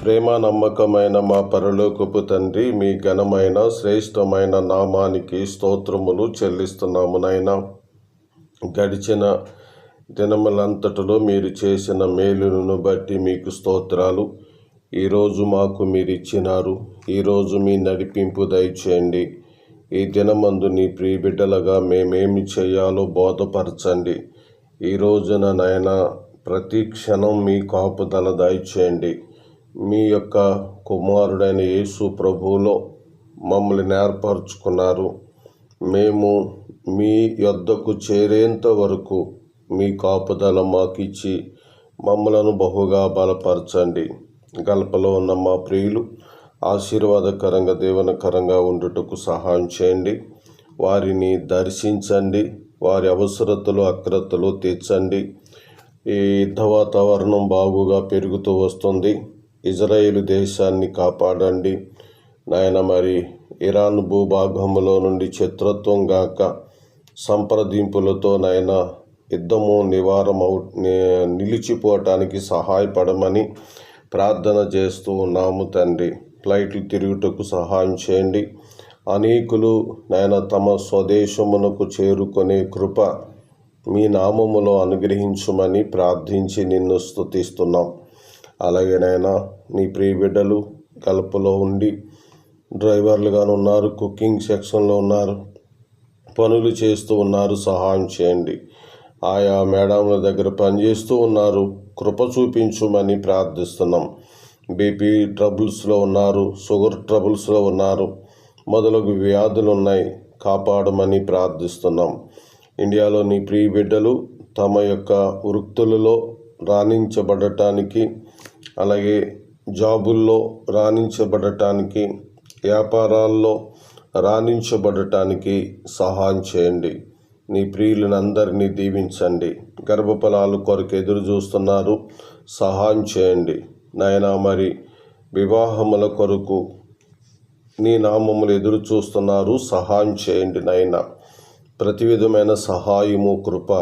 ప్రేమ నమ్మకమైన మా పరలోకపు తండ్రి, మీ ఘనమైన శ్రేష్టమైన నామానికి స్తోత్రములు చెల్లిస్తున్నాము నాయనా. గడిచిన దినములంతటిలో మీరు చేసిన మేలును బట్టి మీకు స్తోత్రాలు. ఈరోజు మాకు మీరు ఇచ్చినారు. ఈరోజు మీ నడిపింపు దయచేయండి. ఈ దినమందు నీ ప్రియబిడ్డలుగా మేమేమి చేయాలో బోధపరచండి. ఈ రోజున నాయన ప్రతి క్షణం మీ కాపుదల దయచేయండి. మీ యొక్క కుమారుడైన యేసు ప్రభువులో మమ్మల్ని ఏర్పరచుకున్నారు. మేము మీ యొద్దకు చేరేంత వరకు మీ కాపుదల మాకిచ్చి మమ్మలను బహుగా బలపరచండి. గల్పలో ఉన్న మా ప్రియులు ఆశీర్వాదకరంగా దీవెనకరంగా ఉండుటకు సహాయం చేయండి. వారిని దర్శించండి. వారి అవసరతలు అక్రతలు తీర్చండి. ఈ యుద్ధ వాతావరణం బాగుగా పెరుగుతూ వస్తుంది. ఇజ్రాయేలు దేశాన్ని కాపాడండి నాయన. మరి ఇరాన్ భూభాగంలో నుండి శత్రుత్వం గాక సంప్రదింపులతో నాయన యుద్ధము నిలిచిపోవటానికి సహాయపడమని ప్రార్థన చేస్తూ ఉన్నాము తండ్రి. ఫ్లైట్లు తిరుగుటకు సహాయం చేయండి. అనేకులు నాయన తమ స్వదేశమునకు చేరుకునే కృప మీ నామములో అనుగ్రహించుమని ప్రార్థించి నిన్ను స్తుతిస్తున్నాం. అలాగే నాయన నీ ప్రియ బిడ్డలు కల్పలో ఉండి డ్రైవర్లుగాను ఉన్నారు, కుకింగ్ సెక్షన్లో ఉన్నారు, పనులు చేస్తూ ఉన్నారు. సహాయం చేయండి. ఆయా మేడంల దగ్గర పనిచేస్తూ ఉన్నారు. కృప చూపించుమని ప్రార్థిస్తున్నాం. బీపీ ట్రబుల్స్లో ఉన్నారు, షుగర్ ట్రబుల్స్లో ఉన్నారు, మొదలగు వ్యాధులు ఉన్నాయి. కాపాడమని ప్రార్థిస్తున్నాం. ఇండియాలో నీ ప్రియ బిడ్డలు తమ యొక్క వృత్తులలో రాణించబడటానికి, అలాగే జాబుల్లో రాణించబడటానికి, వ్యాపారాల్లో రాణించబడటానికి సహాయం చేయండి. నీ ప్రియులను అందరినీ దీవించండి. గర్భఫలాలు కొరకు ఎదురు చూస్తున్నారు. సహాయం చేయండి నాయన. మరి వివాహముల కొరకు నీ నామములు ఎదురు చూస్తున్నారు. సహాయం చేయండి నాయన. ప్రతి విధమైన సహాయము కృప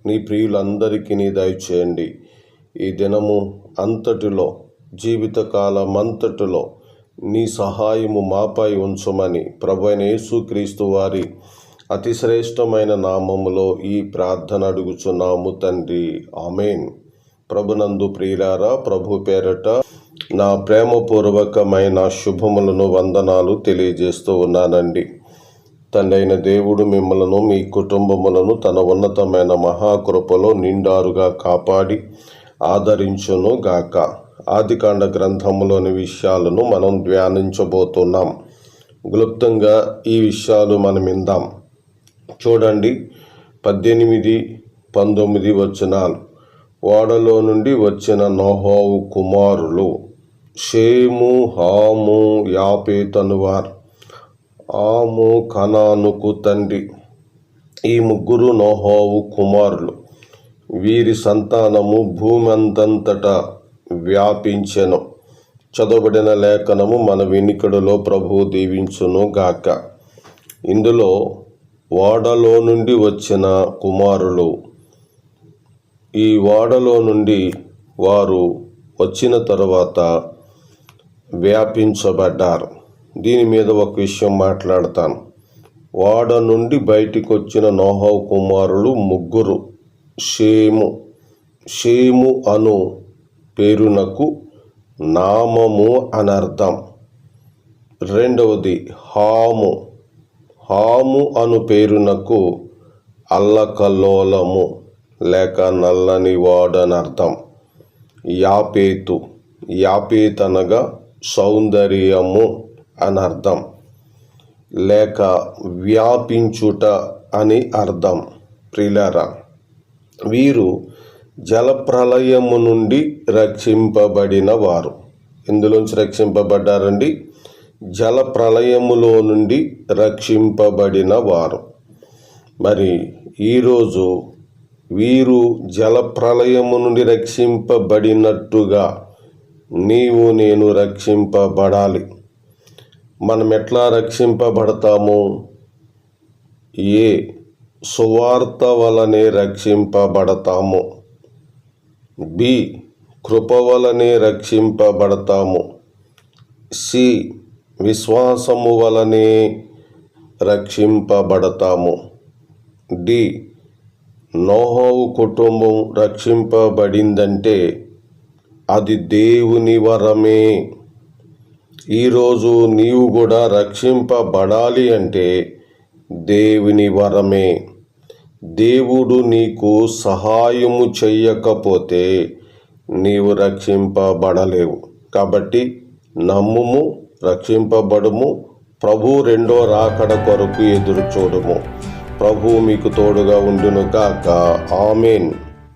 నీ ప్రియులందరికీ నీ దయచేయండి. ఈ దినము అంతటిలో, జీవితకాలం అంతటిలో నీ సహాయము మాపై ఉంచమని ప్రభువైన యేసుక్రీస్తు వారి అతి శ్రేష్టమైన నామములో ఈ ప్రార్థన అడుగుచున్నాము తండ్రి. ఆమేన్. ప్రభునందు ప్రియులారా, ప్రభు పేరట నా ప్రేమపూర్వకమైన శుభములను వందనాలు తెలియజేస్తూ ఉన్నానండి. తండ్రి అయిన దేవుడు మిమ్మలను, మీ కుటుంబములను తన ఉన్నతమైన మహాకృపలో నిండారుగా కాపాడి ఆదరించును గాక. ఆదికాండ గ్రంథములోని విషయాలను మనం ధ్యానించబోతున్నాం. క్లుప్తంగా ఈ విషయాలు మనం ఇందాం. చూడండి, 18, 19 వచనాలు. ఓడలో నుండి వచ్చిన నోహోవు కుమారులు షేము, హాము, యాపేతను వారు. ఆము కనానుకు తండ్రి. ఈ ముగ్గురు నోహోవు కుమారులు. వీరి సంతానము భూమి అంతంతటా వ్యాపించెను. చదవబడిన లేఖనము మన వినికిడిలో ప్రభువు దీవించును గాక. ఇందులో ఓడలో నుండి వచ్చిన కుమారులు. ఈ ఓడలో నుండి వారు వచ్చిన తరువాత వ్యాపించబడ్డారు. దీని మీద ఒక విషయం మాట్లాడతాను. ఓడ నుండి బయటికి వచ్చిన నోహోవు కుమారులు ముగ్గురు. షేము అను పేరునకు నామము అనర్థం. రెండవది హాము అను పేరునకు అల్లకల్లోలము లేక నల్లని వాడనర్థం. యాపేతనగా సౌందర్యము అనర్థం లేక వ్యాపించుట అని అర్థం. ప్రియులారా, వీరు జలప్రళయము నుండి రక్షింపబడిన వారు. ఇందులోంచి రక్షింపబడ్డారండి. జలప్రళయములో నుండి రక్షింపబడిన వారు. మరి ఈరోజు వీరు జలప్రళయము నుండి రక్షింపబడినట్టుగా నీవు నేను రక్షింపబడాలి. మనం ఎట్లా రక్షింపబడతాము? సువార్త వలనే రక్షింపబడతాము. కృప వలనే రక్షింపబడతాము. సి విశ్వాసము వలనే రక్షింపబడతాము. డి నోహవు కుటుంబం రక్షింపబడిందంటే అది దేవుని వరమే. ఈరోజు నీవు కూడా రక్షింపబడాలి అంటే దేవుని వరమే. దేవుడు నీకు సహాయము చెయ్యకపోతే నీవు రక్షింపబడలేవు. కాబట్టి నమ్ముము, రక్షింపబడుము, ప్రభు రెండో రాకడ కొరకు ఎదురు చూడుము. ప్రభు మీకు తోడుగా ఉండును గాక. ఆమేన్.